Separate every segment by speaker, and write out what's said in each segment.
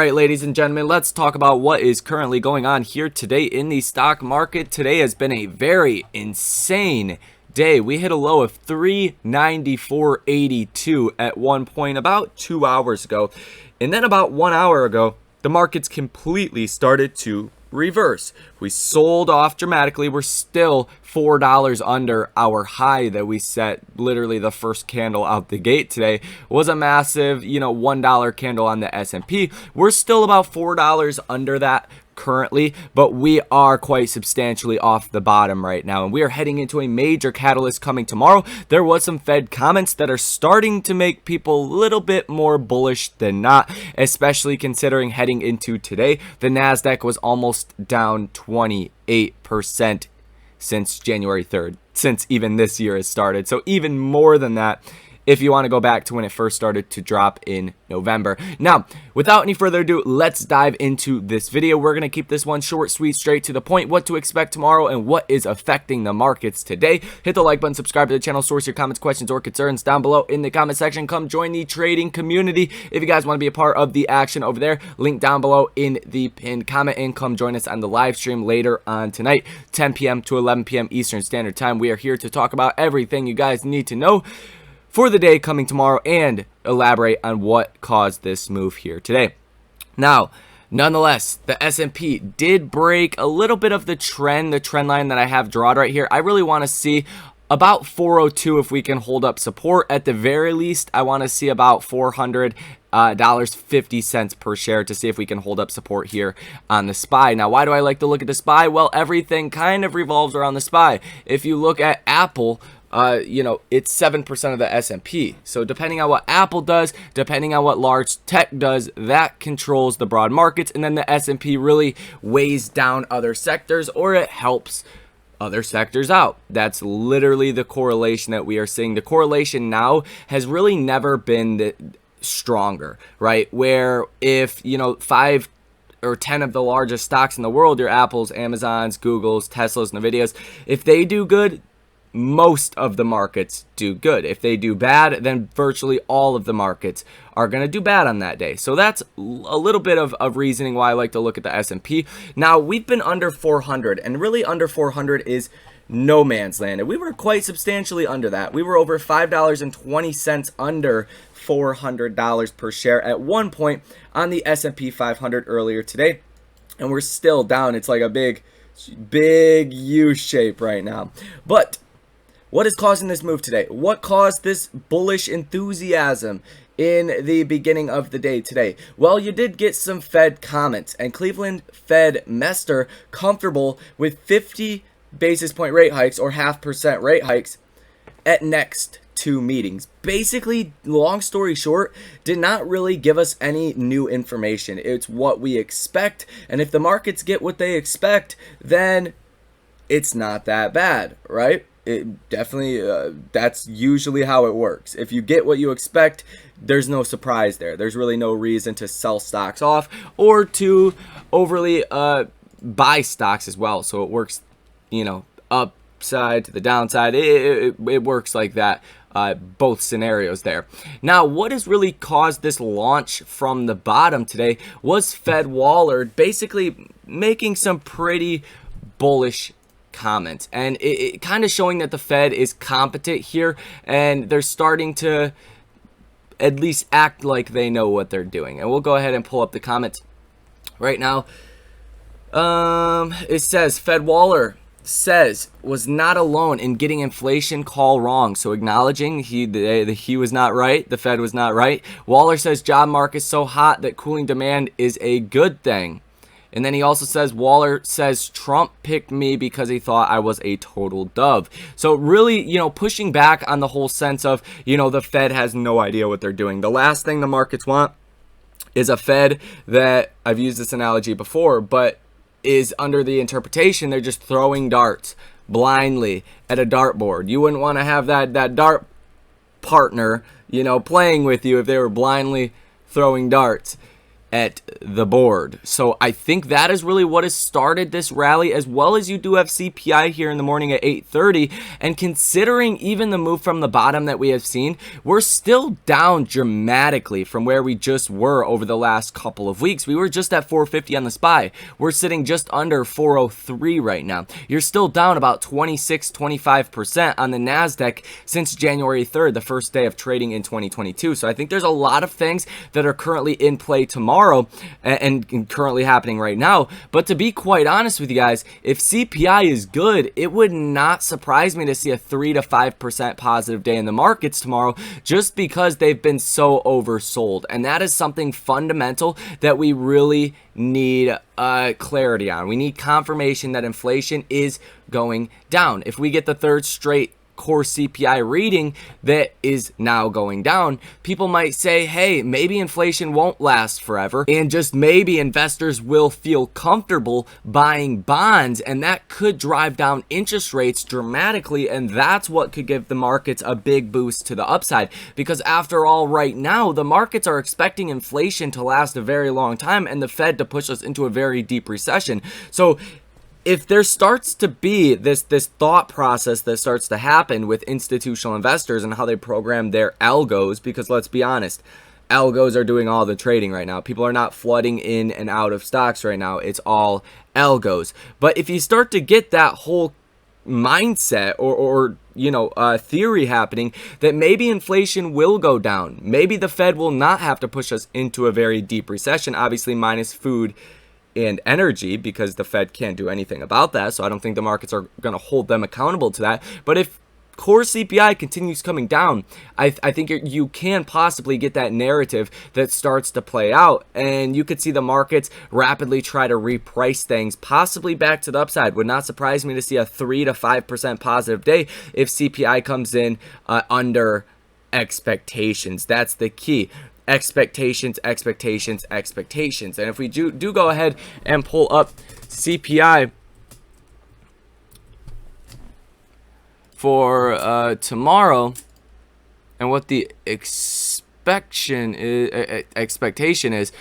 Speaker 1: right, ladies and gentlemen, let's talk about what is currently going on here today in the stock market. Today has been a very insane day. We hit a low of 394.82 at one point about 2 hours ago. And then about 1 hour ago, the markets completely started to reverse. We sold off dramatically. We're still $4 under our high that we set. Literally the first candle out the gate today was a massive, $1 candle on the S&P. We're still about $4 under that currently, but we are quite substantially off the bottom right now, and we are heading into a major catalyst coming tomorrow. There was some Fed comments that are starting to make people a little bit more bullish than not, especially considering heading into today, the Nasdaq was almost down 28% since January 3rd, since even this year has started. So even more than that if you want to go back to when it first started to drop in November. Now, without any further ado, let's dive into this video. We're going to keep this one short, sweet, straight to the point, what to expect tomorrow and what is affecting the markets today. Hit the like button, subscribe to the channel, source your comments, questions, or concerns down below in the comment section. Come join the trading community if you guys want to be a part of the action over there. Link down below in the pinned comment, and come join us on the live stream later on tonight, 10 p.m. to 11 p.m. Eastern Standard Time. We are here to talk about everything you guys need to know for the day coming tomorrow and elaborate on what caused this move here today. Now, nonetheless, the S&P did break a little bit of the trend line that I have drawn right here. I really want to see about 402 if we can hold up support. At the very least, I want to see about $400.50 per share to see if we can hold up support here on the SPY. Now, why do I like to look at the SPY? Well, everything kind of revolves around the SPY. If you look at Apple, it's 7% of the S&P. So depending on what Apple does, depending on what large tech does, that controls the broad markets. And then the S&P really weighs down other sectors, or it helps other sectors out. That's literally the correlation that we are seeing. The correlation now has really never been stronger, right? Where if, 5 or 10 of the largest stocks in the world, your Apples, Amazons, Googles, Teslas, Nvidias, if they do good, most of the markets do good. If they do bad, then virtually all of the markets are going to do bad on that day. So that's a little bit of reasoning why I like to look at the S&P. Now, we've been under 400, and really under 400 is no man's land. And we were quite substantially under that. We were over $5.20 under $400 per share at one point on the S&P 500 earlier today. And we're still down. It's like a big U shape right now. But what is causing this move today? What caused this bullish enthusiasm in the beginning of the day today? Well, you did get some Fed comments, and Cleveland Fed Mester comfortable with 50 basis point rate hikes or 0.5% rate hikes at next two meetings. Basically, long story short, did not really give us any new information. It's what we expect, and if the markets get what they expect, then it's not that bad, right? It definitely, that's usually how it works. If you get what you expect, there's no surprise there. There's really no reason to sell stocks off or to overly buy stocks as well. So it works, upside to the downside. It works like that. Both scenarios there. Now, what has really caused this launch from the bottom today was Fed Waller basically making some pretty bullish comments, and it kind of showing that the Fed is competent here, and they're starting to at least act like they know what they're doing. And we'll go ahead and pull up the comments right now. It says Fed Waller says was not alone in getting inflation call wrong, so acknowledging he was not right, the Fed was not right. Waller says job market so hot that cooling demand is a good thing. And then he also says, Waller says Trump picked me because he thought I was a total dove. So really, pushing back on the whole sense of, the Fed has no idea what they're doing. The last thing the markets want is a Fed that, I've used this analogy before, but is under the interpretation they're just throwing darts blindly at a dartboard. You wouldn't want to have that dart partner, playing with you if they were blindly throwing darts. at the board. So I think that is really what has started this rally, as well as you do have CPI here in the morning at 8:30. And considering even the move from the bottom that we have seen, we're still down dramatically from where we just were over the last couple of weeks. We were just at 450 on the SPY. We're sitting just under 403 right now. You're still down about 26-25% on the NASDAQ since January 3rd, the first day of trading in 2022. So I think there's a lot of things that are currently in play tomorrow and currently happening right now. But to be quite honest with you guys, if CPI is good, it would not surprise me to see a 3 to 5% positive day in the markets tomorrow, just because they've been so oversold. And that is something fundamental that we really need clarity on. We need confirmation that inflation is going down. If we get the third straight core CPI reading that is now going down, people might say, hey, maybe inflation won't last forever, and just maybe investors will feel comfortable buying bonds, and that could drive down interest rates dramatically, and that's what could give the markets a big boost to the upside. Because after all, right now the markets are expecting inflation to last a very long time and the Fed to push us into a very deep recession. So if there starts to be this thought process that starts to happen with institutional investors and how they program their algos, because let's be honest, algos are doing all the trading right now. People are not flooding in and out of stocks right now. It's all algos. But if you start to get that whole mindset or theory happening that maybe inflation will go down, maybe the Fed will not have to push us into a very deep recession, obviously minus food and energy, because the Fed can't do anything about that. So I don't think the markets are going to hold them accountable to that. But if core CPI continues coming down, I think you can possibly get that narrative that starts to play out, and you could see the markets rapidly try to reprice things, possibly back to the upside. Would not surprise me to see a 3 to 5% positive day if CPI comes in under expectations. That's the key. Expectations. And if we do go ahead and pull up CPI for tomorrow, and what the expectation is,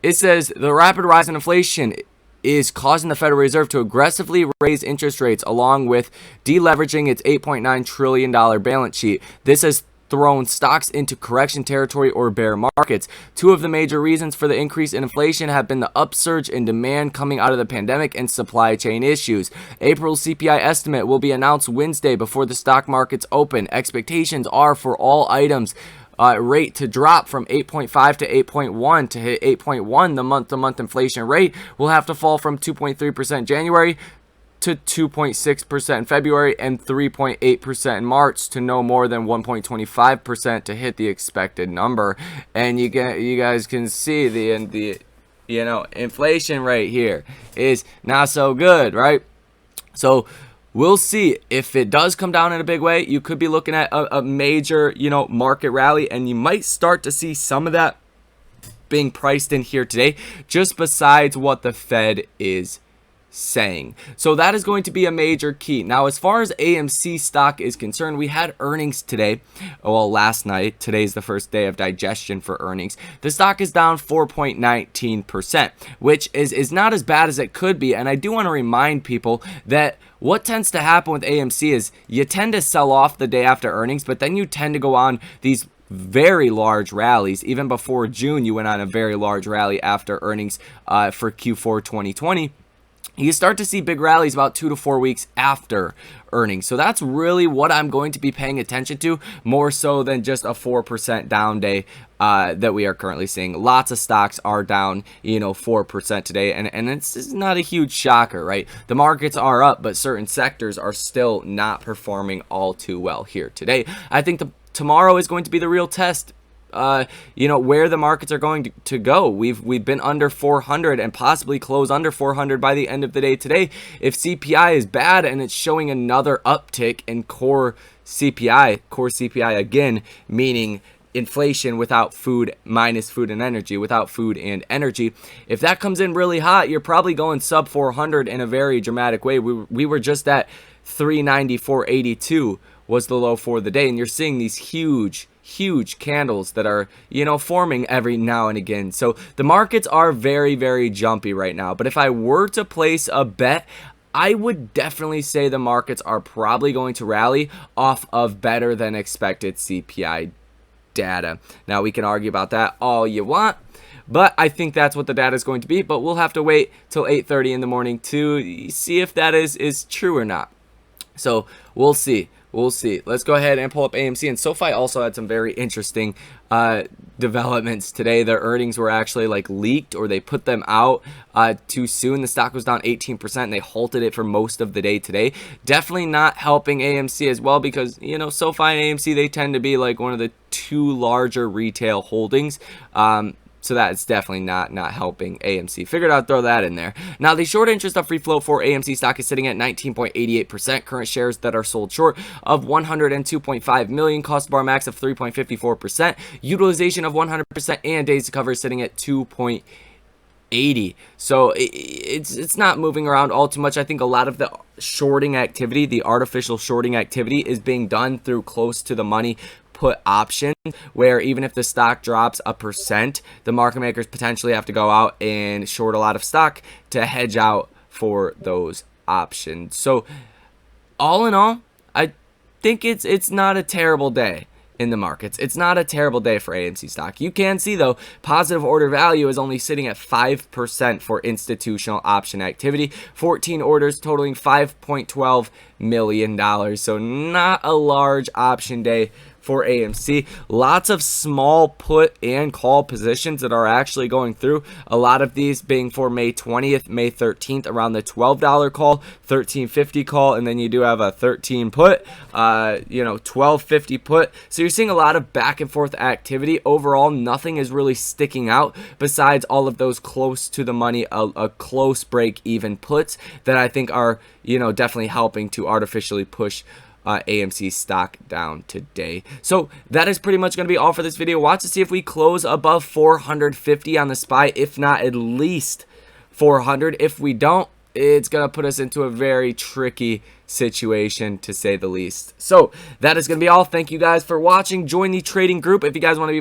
Speaker 1: it says the rapid rise in inflation is causing the Federal Reserve to aggressively raise interest rates, along with deleveraging its $8.9 trillion balance sheet. This has thrown stocks into correction territory or bear markets. Two of the major reasons for the increase in inflation have been the upsurge in demand coming out of the pandemic and supply chain issues. April's CPI estimate will be announced Wednesday before the stock markets open. Expectations are for all items rate to drop from 8.5 to 8.1. To hit 8.1, the month-to-month inflation rate will have to fall from 2.3% January to 2.6% in February and 3.8% in March to no more than 1.25% to hit the expected number. And you guys can see the inflation rate here is not so good, right? So we'll see if it does come down in a big way. You could be looking at a major, market rally, and you might start to see some of that being priced in here today, just besides what the Fed is saying. So that is going to be a major key. Now, as far as AMC stock is concerned, we had earnings today. Well, last night. Today's the first day of digestion for earnings. The stock is down 4.19%, which is not as bad as it could be. And I do want to remind people that what tends to happen with AMC is you tend to sell off the day after earnings, but then you tend to go on these very large rallies. Even before June, you went on a very large rally after earnings for Q4 2020. You start to see big rallies about 2 to 4 weeks after earnings. So that's really what I'm going to be paying attention to, more so than just a 4% down day that we are currently seeing. Lots of stocks are down, 4% today, and it's not a huge shocker, right? The markets are up, but certain sectors are still not performing all too well here today. I think tomorrow is going to be the real test. Where the markets are going to go. We've been under 400 and possibly close under 400 by the end of the day today. If CPI is bad and it's showing another uptick in core CPI again, meaning inflation without food, minus food and energy, without food and energy. If that comes in really hot, you're probably going sub 400 in a very dramatic way. We were just at 394.82 was the low for the day, and you're seeing these huge huge candles that are, you know, forming every now and again. So the markets are very, very jumpy right now. But if I were to place a bet, I would definitely say the markets are probably going to rally off of better than expected CPI data. Now, we can argue about that all you want, but I think that's what the data is going to be. But we'll have to wait till 8:30 in the morning to see if that is true or not. So we'll see. We'll see. Let's go ahead and pull up AMC. And SoFi also had some very interesting developments today. Their earnings were actually like leaked, or they put them out too soon. The stock was down 18%, and they halted it for most of the day today. Definitely not helping AMC as well, because, you know, SoFi and AMC, they tend to be like one of the two larger retail holdings. So that's definitely not helping AMC. Figured I'd throw that in there. Now, the short interest of free float for AMC stock is sitting at 19.88%. Current shares that are sold short of 102.5 million. Cost bar max of 3.54%. Utilization of 100%, and days to cover is sitting at 2.80. So it's not moving around all too much. I think a lot of the shorting activity, the artificial shorting activity, is being done through close to the money put option, where even if the stock drops 1%, the market makers potentially have to go out and short a lot of stock to hedge out for those options. So all in all, I think it's not a terrible day in the markets. It's not a terrible day for AMC stock. You can see, though, positive order value is only sitting at 5% for institutional option activity. 14 orders totaling $5.12 million. So not a large option day for AMC. Lots of small put and call positions that are actually going through. A lot of these being for May 20th, May 13th, around the $12 call, $13.50 call, and then you do have a 13 put, $12.50 put. So you're seeing a lot of back and forth activity. Overall, nothing is really sticking out besides all of those close to the money, a close break even puts that I think are, definitely helping to artificially push AMC stock down today. So that is pretty much going to be all for this video. Watch to see if we close above 450 on the SPY, if not at least 400. If we don't, it's going to put us into a very tricky situation, to say the least. So that is going to be all. Thank you guys for watching. Join the trading group if you guys want to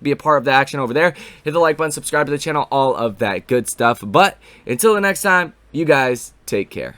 Speaker 1: be a part of the action over there. Hit the like button, subscribe to the channel, all of that good stuff. But until the next time, you guys take care.